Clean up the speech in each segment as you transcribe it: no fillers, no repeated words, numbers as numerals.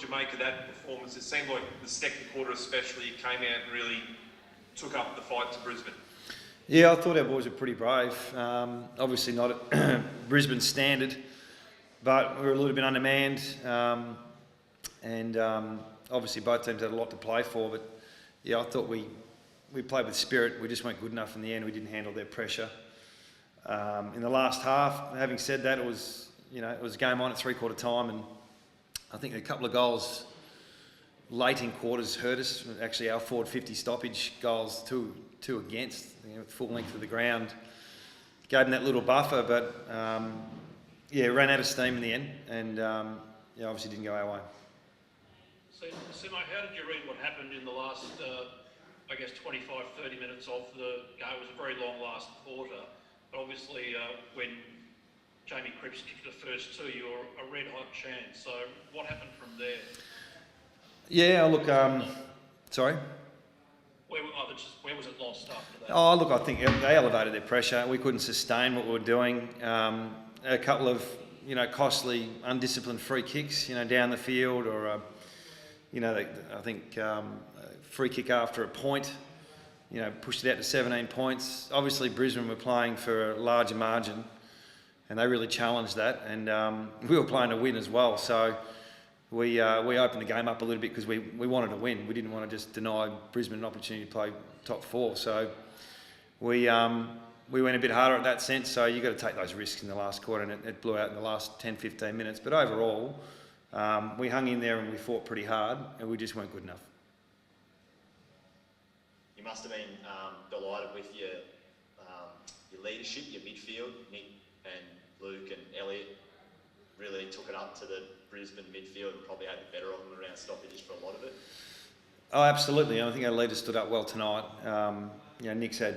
you make of that performance? It seemed like the second quarter especially came out and really took up the fight to Brisbane. Yeah, I thought our boys were pretty brave. Obviously not at Brisbane standard, but we were a little bit undermanned. And obviously both teams had a lot to play for. But yeah, I thought we played with spirit. We just weren't good enough in the end. We didn't handle their pressure. In the last half, having said that, it was game on at three-quarter time, and I think a couple of goals late in quarters hurt us. Actually, our forward 50 stoppage goals, two against, full length of the ground, gave them that little buffer, but ran out of steam in the end, and obviously didn't go our way. So, Simo, how did you read what happened in the last, 25, 30 minutes of the game? It was a very long last quarter, but obviously when Jamie Cripps kicked the first two, you were a red-hot chance. So what happened from there? Yeah, look, sorry? Where was it lost after that? Oh, look, I think they elevated their pressure. We couldn't sustain what we were doing. A couple of, costly, undisciplined free kicks, down the field, or, I think free kick after a point, pushed it out to 17 points. Obviously, Brisbane were playing for a larger margin, and they really challenged that, and we were playing to win as well. So we opened the game up a little bit because we wanted to win. We didn't want to just deny Brisbane an opportunity to play top four. So we went a bit harder at that sense. So you've got to take those risks in the last quarter, and it blew out in the last 10, 15 minutes. But overall, we hung in there and we fought pretty hard, and we just weren't good enough. You must have been delighted with your leadership, your midfield. Nick and Luke and Elliot really took it up to the Brisbane midfield and probably had the better of them around stoppages for a lot of it. Oh, absolutely. I think our leaders stood up well tonight. Nick's had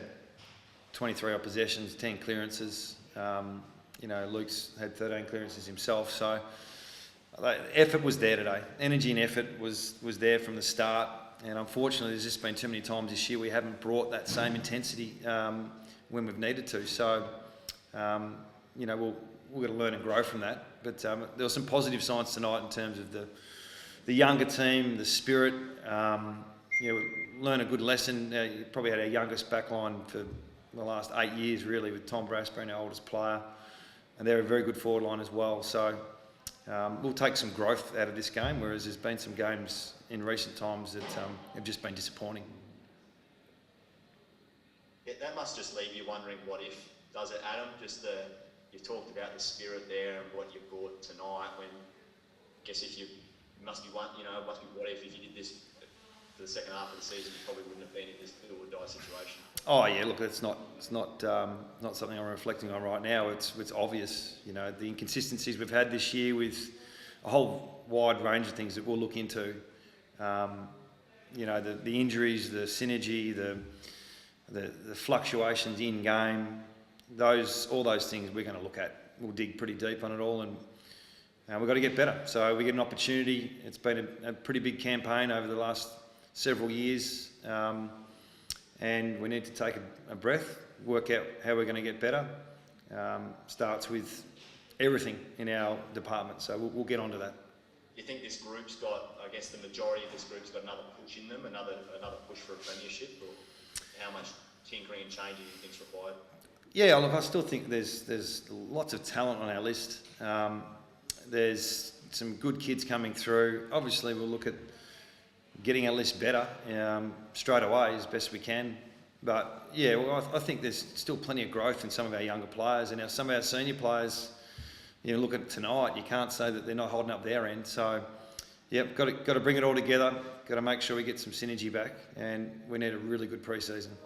23 odd possessions, 10 clearances. Luke's had 13 clearances himself. So effort was there today. Energy and effort was there from the start. And unfortunately, there's just been too many times this year we haven't brought that same intensity when we've needed to. So, we've got to learn and grow from that. But there were some positive signs tonight in terms of the younger team, the spirit. Learn a good lesson. You probably had our youngest backline for the last 8 years, really, with Tom Brassburn, our oldest player. And they're a very good forward line as well. So we'll take some growth out of this game, whereas there's been some games in recent times that have just been disappointing. Yeah, that must just leave you wondering what if, does it, Adam? You talked about the spirit there and what you brought tonight. When I guess if you must be what if you did this for the second half of the season, you probably wouldn't have been in this do or die situation. Oh yeah, look, it's not something I'm reflecting on right now. It's obvious, the inconsistencies we've had this year with a whole wide range of things that we'll look into. The injuries, the synergy, the fluctuations in game. All those things we're going to look at. We'll dig pretty deep on it all, and we've got to get better. So we get an opportunity. It's been a pretty big campaign over the last several years, and we need to take a breath, work out how we're going to get better. Starts with everything in our department, so we'll get onto that. Do you think this group's got, I guess the majority of this group's got another push in them, another push for a premiership, or how much tinkering and changing do you think's required? Yeah, look, I still think there's lots of talent on our list. There's some good kids coming through. Obviously, we'll look at getting our list better straight away as best we can. But yeah, I think there's still plenty of growth in some of our younger players, and some of our senior players. Look at tonight, you can't say that they're not holding up their end. So, got to bring it all together. Got to make sure we get some synergy back, and we need a really good pre-season.